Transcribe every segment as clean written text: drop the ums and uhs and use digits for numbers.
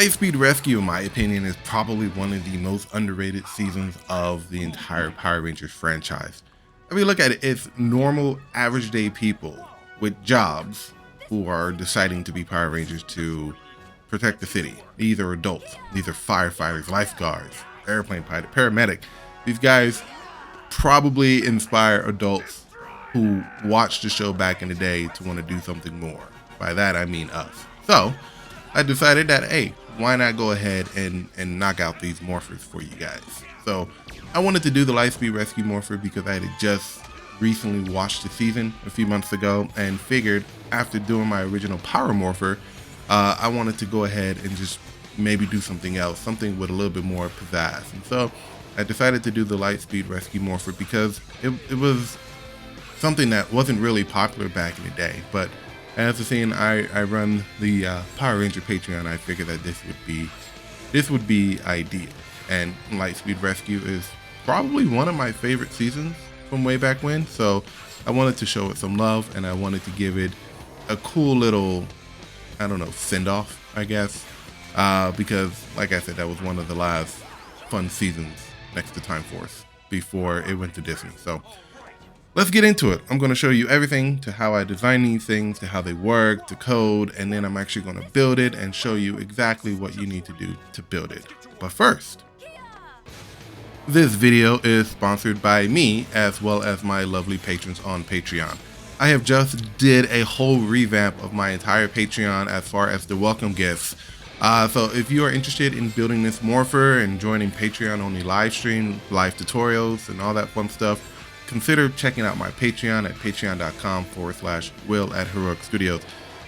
Lightspeed Rescue, in my opinion, is probably one of the most underrated seasons of the entire Power Rangers franchise. I mean, look at it, it's normal, average day people with jobs who are deciding to be Power Rangers to protect the city. These are adults, these are firefighters, lifeguards, airplane pilot, paramedic. These guys probably inspire adults who watched the show back in the day to want to do something more. By that, I mean us. So, I decided that, hey, why not go ahead and knock out these morphers for you guys? So I wanted to do the Lightspeed Rescue Morpher because I had just recently watched the season a few months ago and figured after doing my original Power Morpher, I wanted to go ahead and just maybe do something else, something with a little bit more pizzazz. And so I decided to do the Lightspeed Rescue Morpher because it was something that wasn't really popular back in the day, but as the scene I run the Power Ranger Patreon, I figured that this would be ideal. And Lightspeed Rescue is probably one of my favorite seasons from way back when, so I wanted to show it some love and I wanted to give it a cool little, I don't know, send off, I guess, because like I said, that was one of the last fun seasons next to Time Force before it went to Disney. So let's get into it. I'm going to show you everything to how I design these things, to how they work, to code, and then I'm actually going to build it and show you exactly what you need to do to build it. But first, this video is sponsored by me as well as my lovely patrons on Patreon. I have just did a whole revamp of my entire Patreon as far as the welcome gifts. So if you are interested in building this morpher and joining Patreon only live stream, live tutorials, and all that fun stuff, consider checking out my Patreon at patreon.com/Will at Heroic Studios.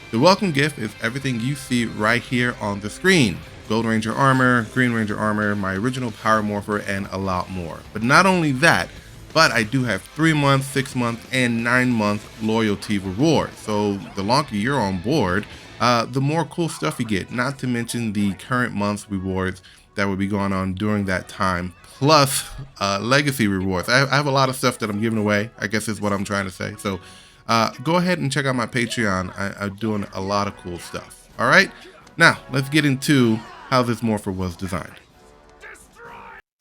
The welcome gift is everything you see right here on the screen. Gold Ranger armor, Green Ranger armor, my original Power Morpher, and a lot more. But not only that, but I do have 3-month, 6-month, and 9-month loyalty rewards. So the longer you're on board, the more cool stuff you get, not to mention the current month's rewards that will be going on during that time, plus legacy rewards. I have a lot of stuff that I'm giving away, I guess is what I'm trying to say. So go ahead and check out my Patreon. I'm doing a lot of cool stuff. All right, now let's get into how this morpher was designed.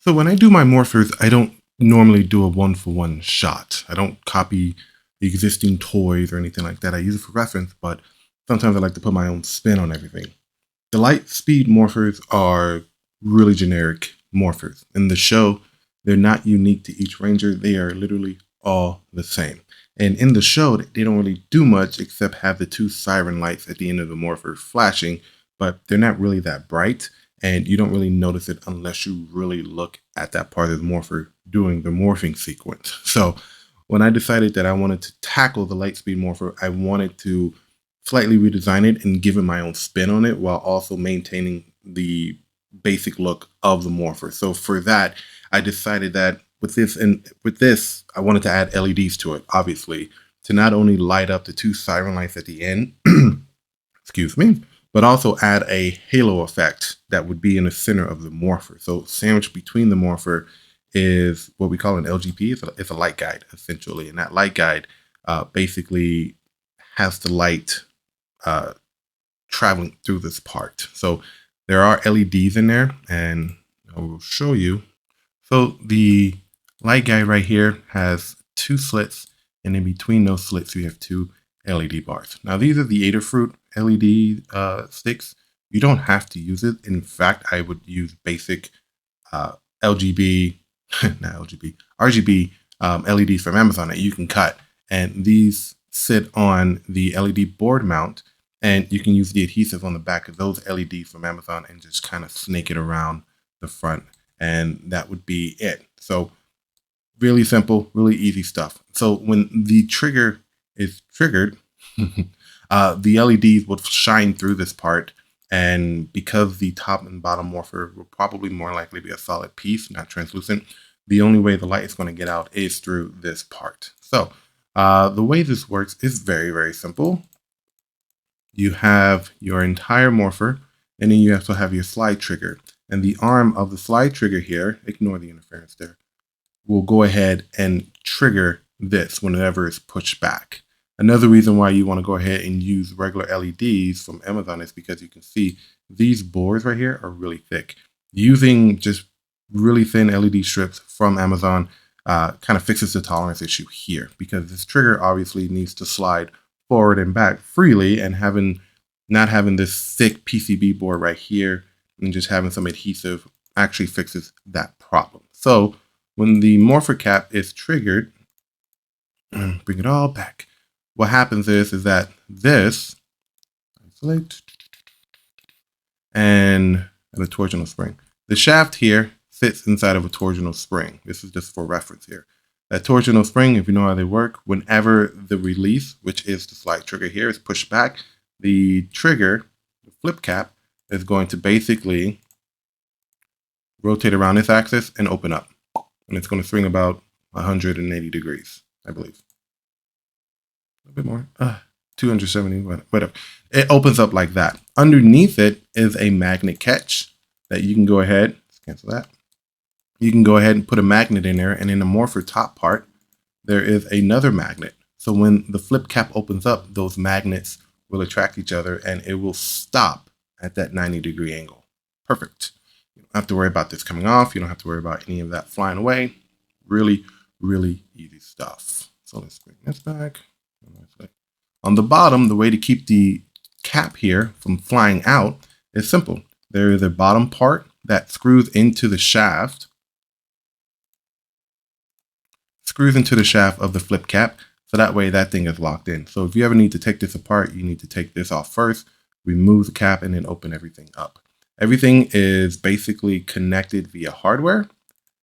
So when I do my morphers, I don't normally do a one-for-one shot. I don't copy the existing toys or anything like that. I use it for reference, but sometimes I like to put my own spin on everything. The Lightspeed morphers are really generic morphers. In the show, they're not unique to each ranger. They are literally all the same. And in the show, they don't really do much except have the 2 siren lights at the end of the morpher flashing, but they're not really that bright, and you don't really notice it unless you really look at that part of the morpher doing the morphing sequence. So when I decided that I wanted to tackle the Lightspeed morpher, I wanted to slightly redesign it and give it my own spin on it while also maintaining the basic look of the morpher. So for that, I decided that with this, I wanted to add LEDs to it, obviously, to not only light up the 2 siren lights at the end, excuse me, but also add a halo effect that would be in the center of the morpher. So sandwiched between the morpher is what we call an LGP. It's a light guide, essentially. And that light guide basically has the light traveling through this part. So there are LEDs in there, and I will show you. So the light guide right here has 2 slits, and in between those slits, you have 2 LED bars. Now, these are the Adafruit LED sticks. You don't have to use it. In fact, I would use basic RGB LEDs from Amazon that you can cut. And these sit on the LED board mount, and you can use the adhesive on the back of those LEDs from Amazon and just kind of snake it around the front. And that would be it. So really simple, really easy stuff. So when the trigger is triggered, the LEDs will shine through this part. And because the top and bottom morpher will probably more likely be a solid piece, not translucent, the only way the light is going to get out is through this part. So the way this works is very, very simple. You have your entire morpher, and then you also have your slide trigger. And the arm of the slide trigger here, ignore the interference there, will go ahead and trigger this whenever it's pushed back. Another reason why you want to go ahead and use regular LEDs from Amazon is because you can see these boards right here are really thick. Using just really thin LED strips from Amazon kind of fixes the tolerance issue here, because this trigger obviously needs to slide forward and back freely, and not having this thick PCB board right here and just having some adhesive actually fixes that problem. So when the morpher cap is triggered, bring it all back. What happens is that this isolate and a torsional spring. The shaft here sits inside of a torsional spring. This is just for reference here. That torsional spring, if you know how they work, whenever the release, which is the slide trigger here, is pushed back, the trigger, the flip cap, is going to basically rotate around this axis and open up. And it's going to swing about 180 degrees, I believe. A little bit more. 270, whatever. It opens up like that. Underneath it is a magnet catch that you can go ahead, let's cancel that. You can go ahead and put a magnet in there, and in the morpher top part, there is another magnet. So when the flip cap opens up, those magnets will attract each other and it will stop at that 90-degree angle. Perfect. You don't have to worry about this coming off. You don't have to worry about any of that flying away. Really, really easy stuff. So let's bring this back. On the bottom, the way to keep the cap here from flying out is simple. There is a bottom part that screws into the shaft. Screws into the shaft of the flip cap, so that way that thing is locked in. So if you ever need to take this apart, you need to take this off first, remove the cap, and then open everything up. Everything is basically connected via hardware,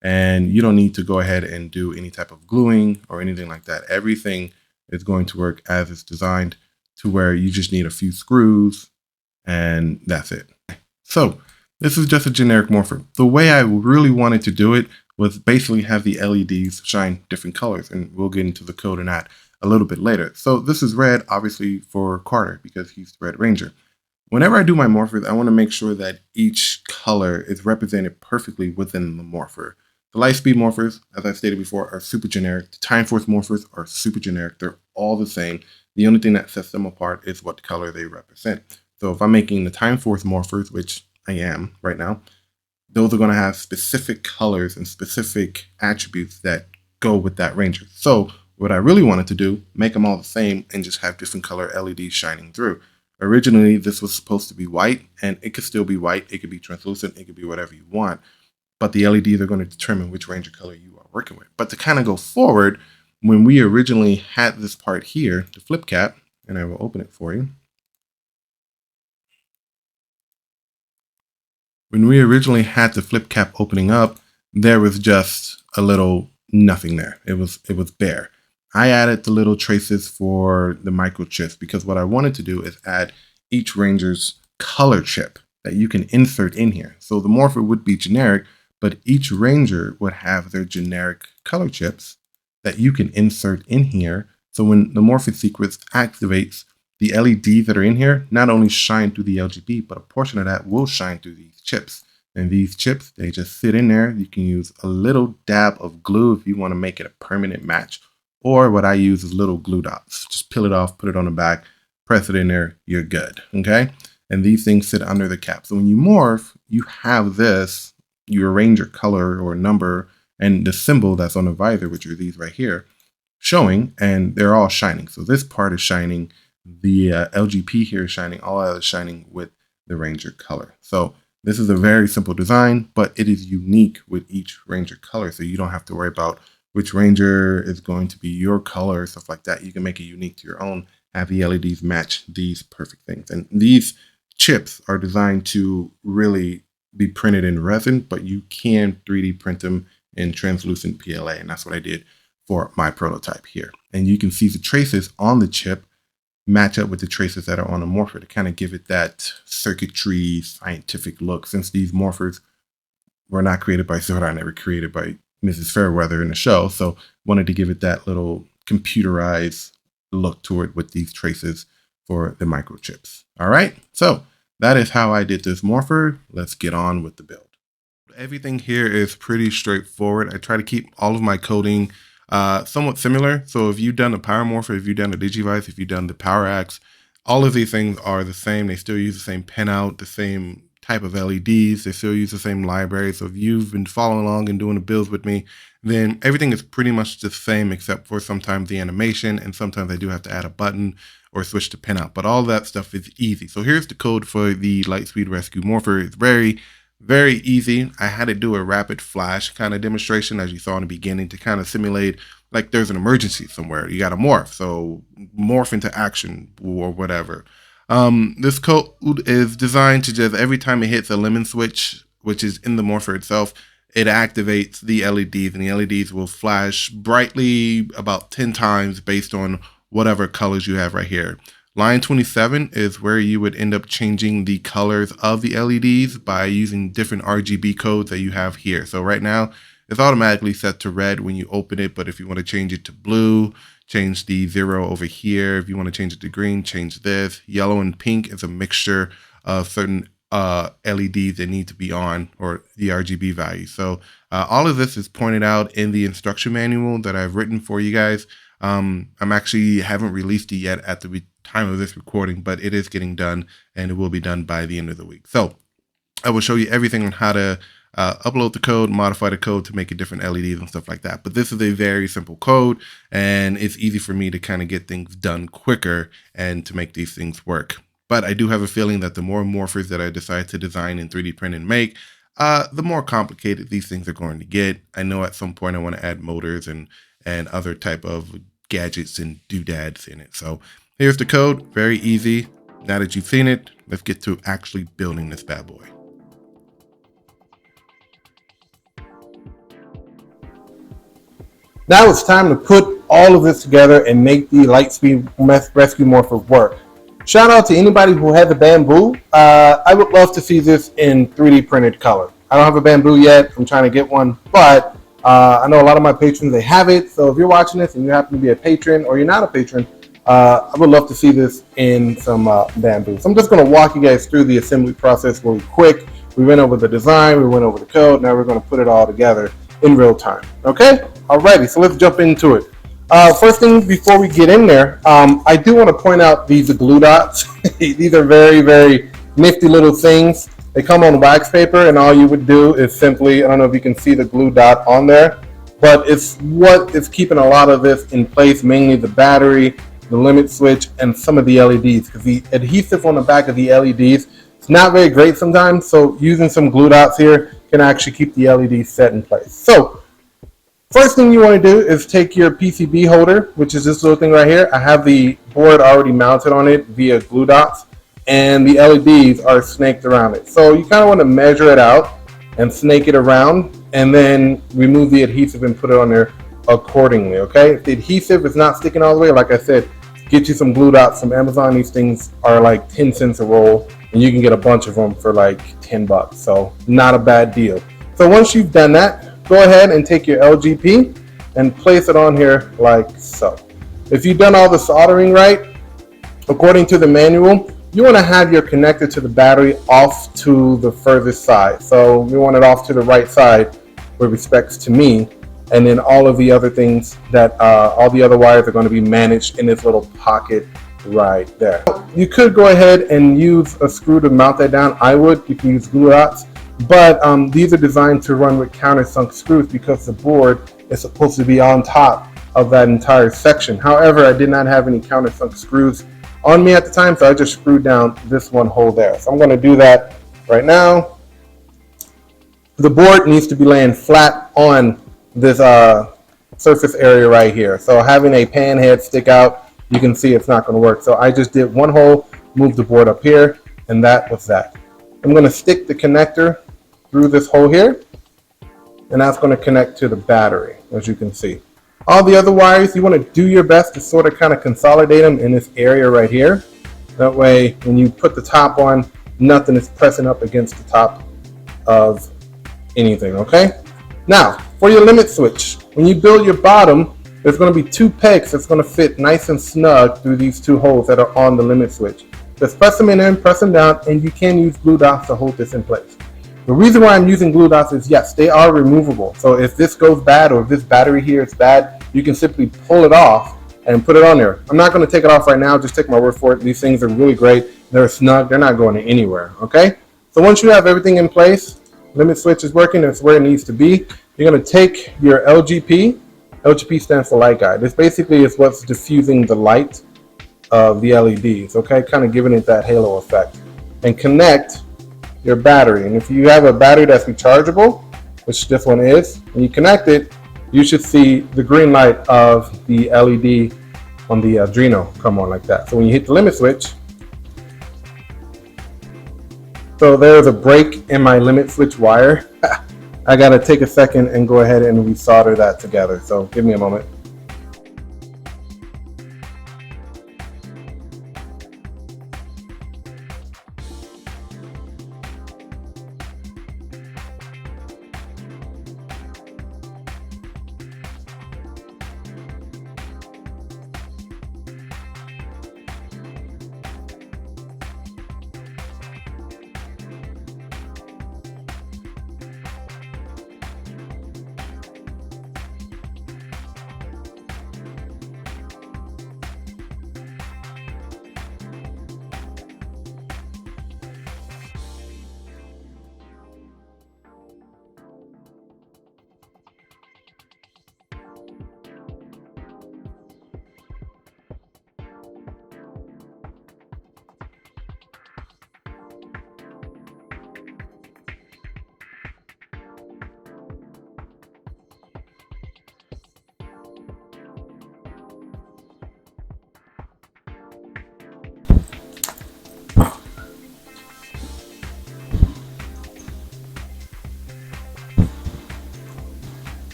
and you don't need to go ahead and do any type of gluing or anything like that. Everything is going to work as it's designed, to where you just need a few screws and that's it. So this is just a generic morpher. The way I really wanted to do it was basically have the LEDs shine different colors, and we'll get into the code in that a little bit later. So this is red, obviously, for Carter because he's the Red Ranger. Whenever I do my morphers, I want to make sure that each color is represented perfectly within the morpher. The Lightspeed morphers, as I stated before, are super generic. The Time Force morphers are super generic. They're all the same. The only thing that sets them apart is what color they represent. So if I'm making the Time Force morphers, which I am right now, those are going to have specific colors and specific attributes that go with that Ranger. So what I really wanted to do, make them all the same and just have different color LEDs shining through. Originally, this was supposed to be white, and it could still be white. It could be translucent. It could be whatever you want. But the LEDs are going to determine which Ranger color you are working with. But to kind of go forward, when we originally had this part here, the flip cap, and I will open it for you. When we originally had the flip cap opening up, there was just a little nothing there. It was bare. I added the little traces for the microchips because what I wanted to do is add each Ranger's color chip that you can insert in here. So the morpher would be generic, but each Ranger would have their generic color chips that you can insert in here. So when the morphing sequence activates, the LEDs that are in here not only shine through the RGB, but a portion of that will shine through these chips. And these chips, they just sit in there. You can use a little dab of glue if you want to make it a permanent match. Or what I use is little glue dots. Just peel it off, put it on the back, press it in there, you're good, okay? And these things sit under the cap. So when you morph, you have this, you arrange your color or number and the symbol that's on the visor, which are these right here, showing, and they're all shining. So this part is shining, the LGP here is shining, all that is shining with the Ranger color. So this is a very simple design, but it is unique with each Ranger color. So you don't have to worry about which Ranger is going to be your color, stuff like that. You can make it unique to your own, have the LEDs match these perfect things. And these chips are designed to really be printed in resin, but you can 3D print them in translucent PLA. And that's what I did for my prototype here. And you can see the traces on the chip match up with the traces that are on the morpher to kind of give it that circuitry scientific look, since these morphers were not created by Zodan, they were created by Mrs. Fairweather in the show. So wanted to give it that little computerized look to it with these traces for the microchips. All right, so that is how I did this morpher. Let's get on with the build. Everything here is pretty straightforward. I try to keep all of my coding somewhat similar. So if you've done a Power Morpher, if you've done a Digivice, if you've done the Power Axe, all of these things are the same. They still use the same pinout, the same type of LEDs. They still use the same library. So if you've been following along and doing the builds with me, then everything is pretty much the same, except for sometimes the animation, and sometimes I do have to add a button or switch to pinout. But all that stuff is easy. So here's the code for the Lightspeed Rescue Morpher. It's very, very easy. I had to do a rapid flash kind of demonstration, as you saw in the beginning, to kind of simulate like there's an emergency somewhere. You got to morph. So morph into action or whatever. This code is designed to just every time it hits a lemon switch, which is in the morpher itself, it activates the LEDs, and the LEDs will flash brightly about 10 times based on whatever colors you have right here. Line 27 is where you would end up changing the colors of the LEDs by using different RGB codes that you have here. So right now, it's automatically set to red when you open it, but if you want to change it to blue, change the 0 over here. If you want to change it to green, change this. Yellow and pink is a mixture of certain LEDs that need to be on, or the RGB value. So all of this is pointed out in the instruction manual that I've written for you guys. I'm actually haven't released it yet at the time of this recording, but it is getting done, and it will be done by the end of the week. So I will show you everything on how to upload the code, modify the code to make it different LEDs and stuff like that. But this is a very simple code, and it's easy for me to kind of get things done quicker and to make these things work. But I do have a feeling that the more morphers that I decide to design and 3D print and make, the more complicated these things are going to get. I know at some point I want to add motors and other type of gadgets and doodads in it. So here's the code, very easy. Now that you've seen it, let's get to actually building this bad boy. Now it's time to put all of this together and make the Lightspeed Rescue Morpher work. Shout out to anybody who has a Bamboo. I would love to see this in 3D printed color. I don't have a Bamboo yet. I'm trying to get one, but I know a lot of my patrons, they have it. So if you're watching this and you happen to be a patron or you're not a patron, I would love to see this in some Bamboo. So I'm just going to walk you guys through the assembly process really quick. We went over the design, we went over the code. Now we're going to put it all together in real time. Okay? Alrighty, so let's jump into it. First thing before we get in there, I do want to point out these glue dots. These are very, very nifty little things. They come on wax paper, and all you would do is simply, I don't know if you can see the glue dot on there, but it's what is keeping a lot of this in place, mainly the battery, the limit switch, and some of the LEDs, because the adhesive on the back of the LEDs is not very great sometimes, so using some glue dots here can actually keep the LEDs set in place. So first thing you want to do is take your PCB holder, which is this little thing right here. I have the board already mounted on it via glue dots, and the LEDs are snaked around it. So you kind of want to measure it out and snake it around, and then remove the adhesive and put it on there accordingly, okay? If the adhesive is not sticking all the way, like I said, get you some glue dots from Amazon. These things are like 10 cents a roll, and you can get a bunch of them for like 10 bucks. So not a bad deal. So once you've done that, go ahead and take your LGP and place it on here like so. If you've done all the soldering right, according to the manual, you want to have your connector to the battery off to the furthest side. So you want it off to the right side with respects to me. And then all of the other things that, all the other wires are going to be managed in this little pocket right there. You could go ahead and use a screw to mount that down. I would. You can use glue dots. But these are designed to run with countersunk screws because the board is supposed to be on top of that entire section. However, I did not have any countersunk screws on me at the time, so I just screwed down this one hole there. So I'm going to do that right now. The board needs to be laying flat on this surface area right here. So having a pan head stick out, you can see it's not going to work. So I just did one hole, moved the board up here, and that was that. I'm going to stick the connector through this hole here, and that's going to connect to the battery, as you can see. All the other wires, you want to do your best to sort of kind of consolidate them in this area right here. That way, when you put the top on, nothing is pressing up against the top of anything, okay? Now, for your limit switch, when you build your bottom, there's going to be two pegs that's going to fit nice and snug through these two holes that are on the limit switch. Just press them in there and press them down, and you can use glue dots to hold this in place. The reason why I'm using glue dots is, yes, they are removable. So if this goes bad, or if this battery here is bad, you can simply pull it off and put it on there. I'm not going to take it off right now. Just take my word for it. These things are really great. They're snug. They're not going anywhere. Okay. So once you have everything in place, limit switch is working. It's where it needs to be. You're going to take your LGP. LGP stands for light guide. This basically is what's diffusing the light of the LEDs. Okay. Kind of giving it that halo effect. And connect your battery. And if you have a battery that's rechargeable, which this one is, when you connect it, you should see the green light of the LED on the Arduino come on like that. So when you hit the limit switch, so there's a break in my limit switch wire. I gotta take a second and go ahead and resolder that together. So give me a moment.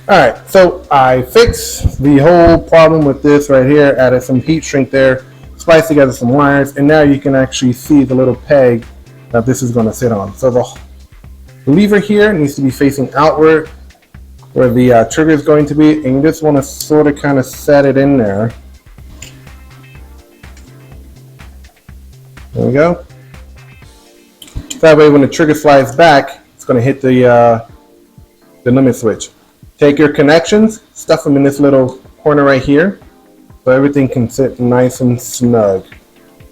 Alright, so I fixed the whole problem with this right here, added some heat shrink there, spliced together some wires, and now you can actually see the little peg that this is going to sit on. So the lever here needs to be facing outward where the trigger is going to be, and you just want to sort of kind of set it in there. There we go. That way when the trigger slides back, it's going to hit the limit switch. Take your connections, stuff them in this little corner right here, so everything can sit nice and snug.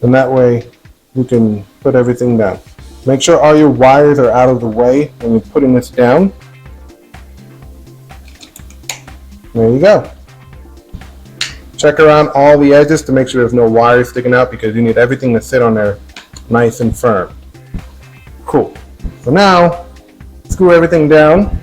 And that way you can put everything down. Make sure all your wires are out of the way when you're putting this down. There you go. Check around all the edges to make sure there's no wires sticking out, because you need everything to sit on there nice and firm. Cool. So now, screw everything down.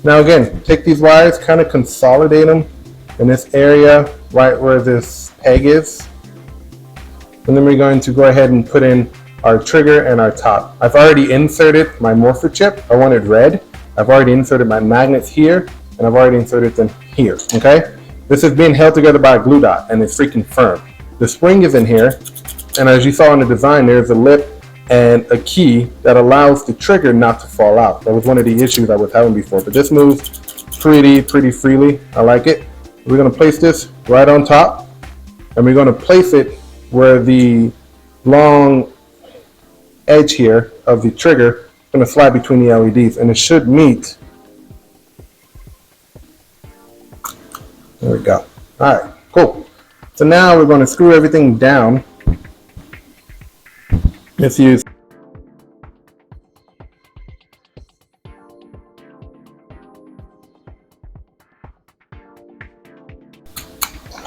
Now again, take these wires, kind of consolidate them in this area right where this peg is. And then we're going to go ahead and put in our trigger and our top. I've already inserted my morpher chip. I wanted red. I've already inserted my magnets here, and I've already inserted them here, okay? This is being held together by a glue dot, and it's freaking firm. The spring is in here, and as you saw in the design, there's a lip and a key that allows the trigger not to fall out. That was one of the issues I was having before, but this moves pretty freely. I like it. We're going to place this right on top, and we're going to place it where the long edge here of the trigger is going to slide between the LEDs, and it should meet. There we go. All right, cool. So now we're going to screw everything down. Let's use.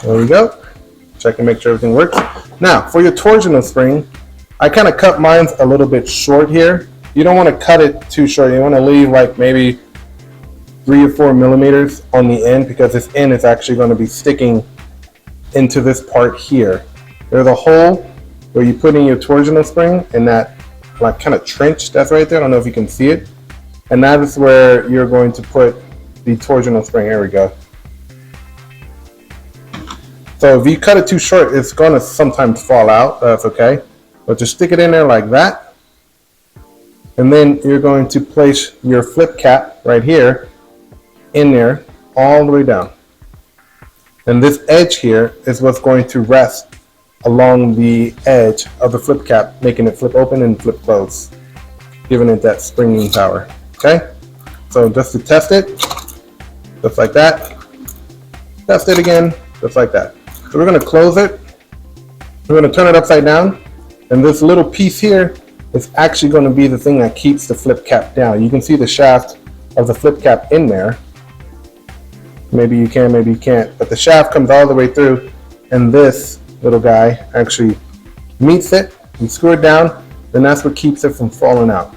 There we go. Check and make sure everything works. Now, for your torsional spring, I kind of cut mine a little bit short here. You don't want to cut it too short. You want to leave like maybe 3 or 4 millimeters on the end, because this end is actually going to be sticking into this part here. There's a hole where you put in your torsional spring, and that like kind of trench that's right there. I don't know if you can see it. And that is where you're going to put the torsional spring. Here we go. So if you cut it too short, it's going to sometimes fall out. That's okay. But just stick it in there like that. And then you're going to place your flip cap right here in there all the way down. And this edge here is what's going to rest along the edge of the flip cap, making it flip open and flip close. giving it that springing power. Okay, so just to test it, just like that. Test it again, just like that. So we're going to close it. We're going to turn it upside down, and this little piece here is actually going to be the thing that keeps the flip cap down. You can see the shaft of the flip cap in there. Maybe you can, maybe you can't, but the shaft comes all the way through, and this little guy actually meets it. You screw it down, and that's what keeps it from falling out.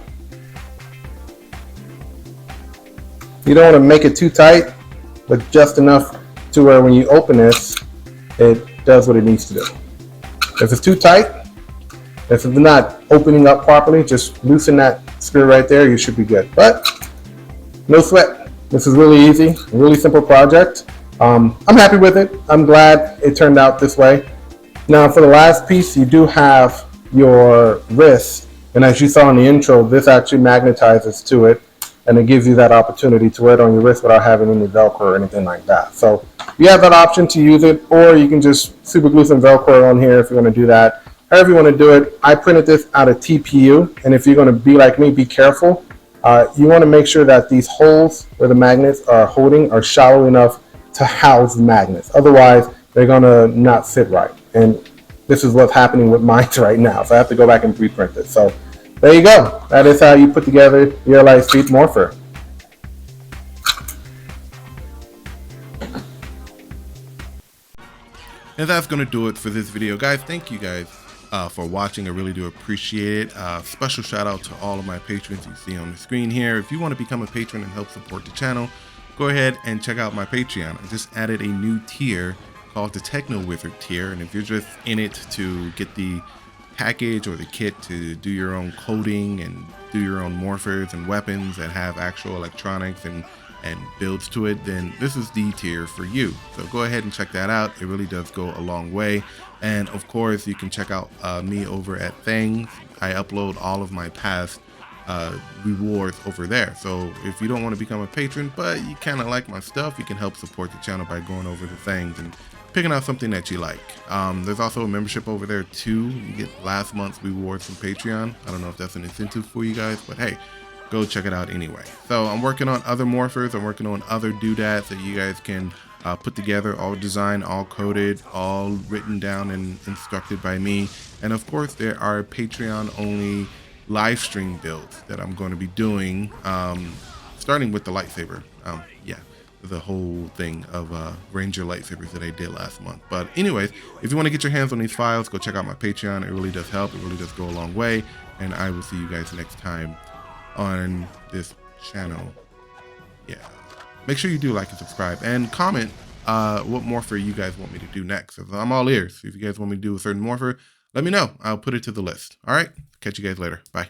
You don't want to make it too tight, but just enough to where when you open this, it does what it needs to do. If it's too tight, if it's not opening up properly, just loosen that screw right there, you should be good. But no sweat. This is really easy, a really simple project. I'm happy with it. I'm glad it turned out this way. Now for the last piece, you do have your wrist, and as you saw in the intro, this actually magnetizes to it, and it gives you that opportunity to wear it on your wrist without having any Velcro or anything like that. So you have that option to use it, or you can just super glue some Velcro on here if you're going to do that. However you want to do it. I printed this out of TPU, and if you're going to be like me, be careful. You want to make sure that these holes where the magnets are holding are shallow enough to house the magnets. Otherwise, they're going to not fit right. And this is what's happening with mine right now. So I have to go back and reprint it. So there you go. That is how you put together your Lightspeed Morpher. And that's going to do it for this video, guys. Thank you guys for watching. I really do appreciate it. Special shout out to all of my patrons you see on the screen here. If you want to become a patron and help support the channel, go ahead and check out my Patreon. I just added a new tier called the Techno Wizard tier, and if you're just in it to get the package or the kit to do your own coding and do your own morphers and weapons that have actual electronics and builds to it, then this is the tier for you. So go ahead and check that out. It really does go a long way. And of course, you can check out me over at Things. I upload all of my past rewards over there. So if you don't want to become a patron, but you kind of like my stuff, you can help support the channel by going over to Things and picking out something that you like. There's also a membership over there too. You get last month's rewards from Patreon. I don't know if that's an incentive for you guys, but hey, go check it out anyway. So I'm working on other morphers. I'm working on other doodads that you guys can put together, all designed, all coded, all written down and instructed by me. And of course, there are Patreon only live stream builds that I'm going to be doing, starting with the lightsaber. Yeah, the whole thing of Ranger lightsabers that I did last month. But anyways, if you want to get your hands on these files, go check out my Patreon. It really does help. It really does go a long way. And I will see you guys next time on this channel. Yeah, make sure you do like and subscribe and comment what morpher you guys want me to do next. I'm all ears. If you guys want me to do a certain morpher, let me know. I'll put it to the list. All right, catch you guys later. Bye.